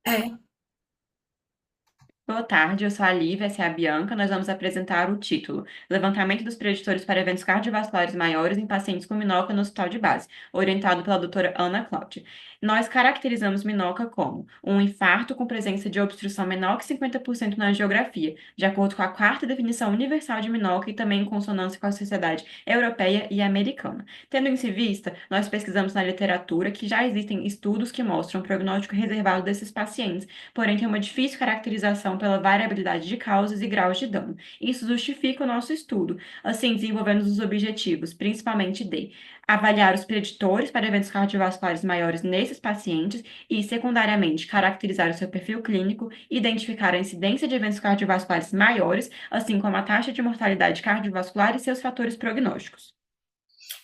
É. Boa tarde, eu sou a Lívia, essa é a Bianca. Nós vamos apresentar o título: Levantamento dos preditores para eventos cardiovasculares maiores em pacientes com MINOCA no hospital de base, orientado pela doutora Ana Cláudia. Nós caracterizamos MINOCA como um infarto com presença de obstrução menor que 50% na angiografia, de acordo com a quarta definição universal de MINOCA e também em consonância com a Sociedade Europeia e Americana. Tendo isso em vista, nós pesquisamos na literatura que já existem estudos que mostram o prognóstico reservado desses pacientes, porém tem uma difícil caracterização pela variabilidade de causas e graus de dano. Isso justifica o nosso estudo. Assim, desenvolvemos os objetivos, principalmente de avaliar os preditores para eventos cardiovasculares maiores nesses pacientes e, secundariamente, caracterizar o seu perfil clínico, identificar a incidência de eventos cardiovasculares maiores, assim como a taxa de mortalidade cardiovascular e seus fatores prognósticos.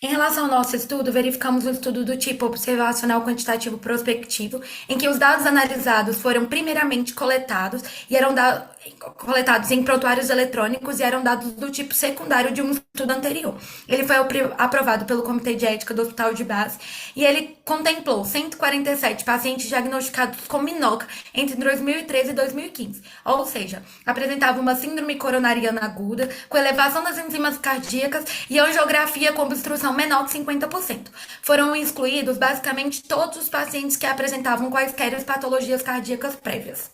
Em relação ao nosso estudo, verificamos um estudo do tipo observacional quantitativo prospectivo, em que os dados analisados foram primeiramente coletados e coletados em prontuários eletrônicos e eram dados do tipo secundário de um estudo anterior. Ele foi aprovado pelo Comitê de Ética do Hospital de Base e ele contemplou 147 pacientes diagnosticados com MINOCA entre 2013 e 2015, ou seja, apresentavam uma síndrome coronariana aguda com elevação das enzimas cardíacas e angiografia com obstrução menor que 50%. Foram excluídos basicamente todos os pacientes que apresentavam quaisquer patologias cardíacas prévias.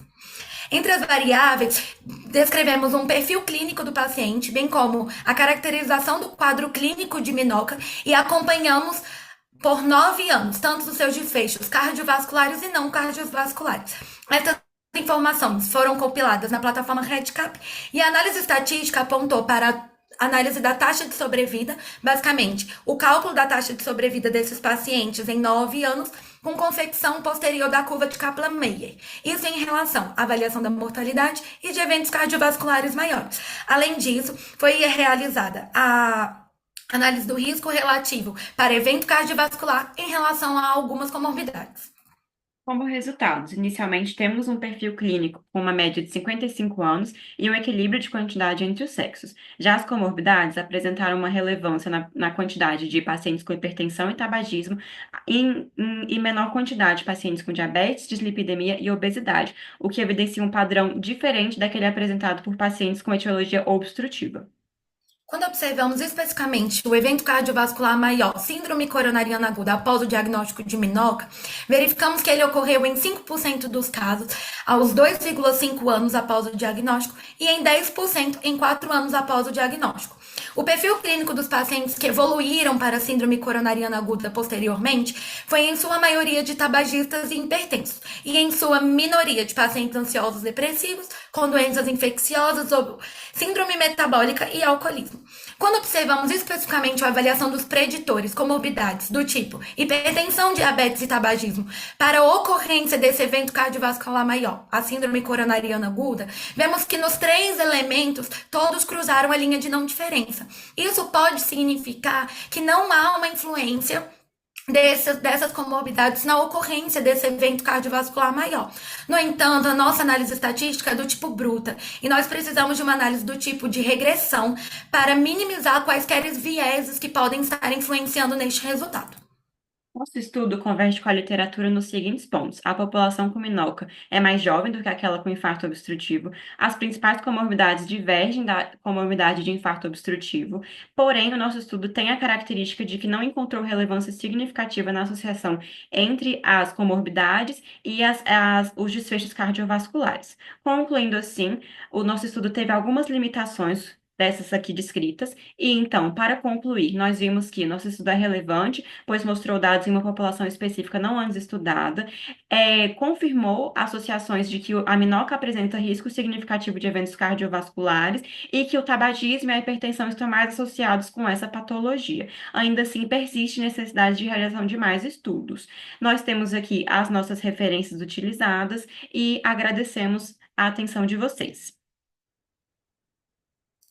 Entre as variáveis, descrevemos um perfil clínico do paciente, bem como a caracterização do quadro clínico de MINOCA e acompanhamos por 9 anos, tanto os seus desfechos cardiovasculares e não cardiovasculares. Essas informações foram compiladas na plataforma REDCap e a análise estatística apontou para análise da taxa de sobrevida, basicamente, o cálculo da taxa de sobrevida desses pacientes em 9 anos com confecção posterior da curva de Kaplan-Meier. Isso em relação à avaliação da mortalidade e de eventos cardiovasculares maiores. Além disso, foi realizada a análise do risco relativo para evento cardiovascular em relação a algumas comorbidades. Como resultados, inicialmente temos um perfil clínico com uma média de 55 anos e um equilíbrio de quantidade entre os sexos. Já as comorbidades apresentaram uma relevância na quantidade de pacientes com hipertensão e tabagismo e menor quantidade de pacientes com diabetes, dislipidemia e obesidade, o que evidencia um padrão diferente daquele apresentado por pacientes com etiologia obstrutiva. Quando observamos especificamente o evento cardiovascular maior, síndrome coronariana aguda, após o diagnóstico de MINOCA, verificamos que ele ocorreu em 5% dos casos aos 2,5 anos após o diagnóstico e em 10% em 4 anos após o diagnóstico. O perfil clínico dos pacientes que evoluíram para a síndrome coronariana aguda posteriormente foi em sua maioria de tabagistas e hipertensos, e em sua minoria de pacientes ansiosos depressivos, com doenças infecciosas, síndrome metabólica e alcoolismo. Quando observamos especificamente a avaliação dos preditores, comorbidades do tipo hipertensão, diabetes e tabagismo, para a ocorrência desse evento cardiovascular maior, a síndrome coronariana aguda, vemos que nos 3 elementos todos cruzaram a linha de não diferença. Isso pode significar que não há uma influência dessas comorbidades na ocorrência desse evento cardiovascular maior. No entanto, a nossa análise estatística é do tipo bruta e nós precisamos de uma análise do tipo de regressão para minimizar quaisquer vieses que podem estar influenciando neste resultado. Nosso estudo converge com a literatura nos seguintes pontos: a população com MINOCA é mais jovem do que aquela com infarto obstrutivo, as principais comorbidades divergem da comorbidade de infarto obstrutivo, porém, o nosso estudo tem a característica de que não encontrou relevância significativa na associação entre as comorbidades e os desfechos cardiovasculares. Concluindo assim, o nosso estudo teve algumas limitações dessas aqui descritas, e então, para concluir, nós vimos que nosso estudo é relevante, pois mostrou dados em uma população específica não antes estudada, confirmou associações de que a minoca apresenta risco significativo de eventos cardiovasculares e que o tabagismo e a hipertensão estão mais associados com essa patologia. Ainda assim, persiste necessidade de realização de mais estudos. Nós temos aqui as nossas referências utilizadas e agradecemos a atenção de vocês.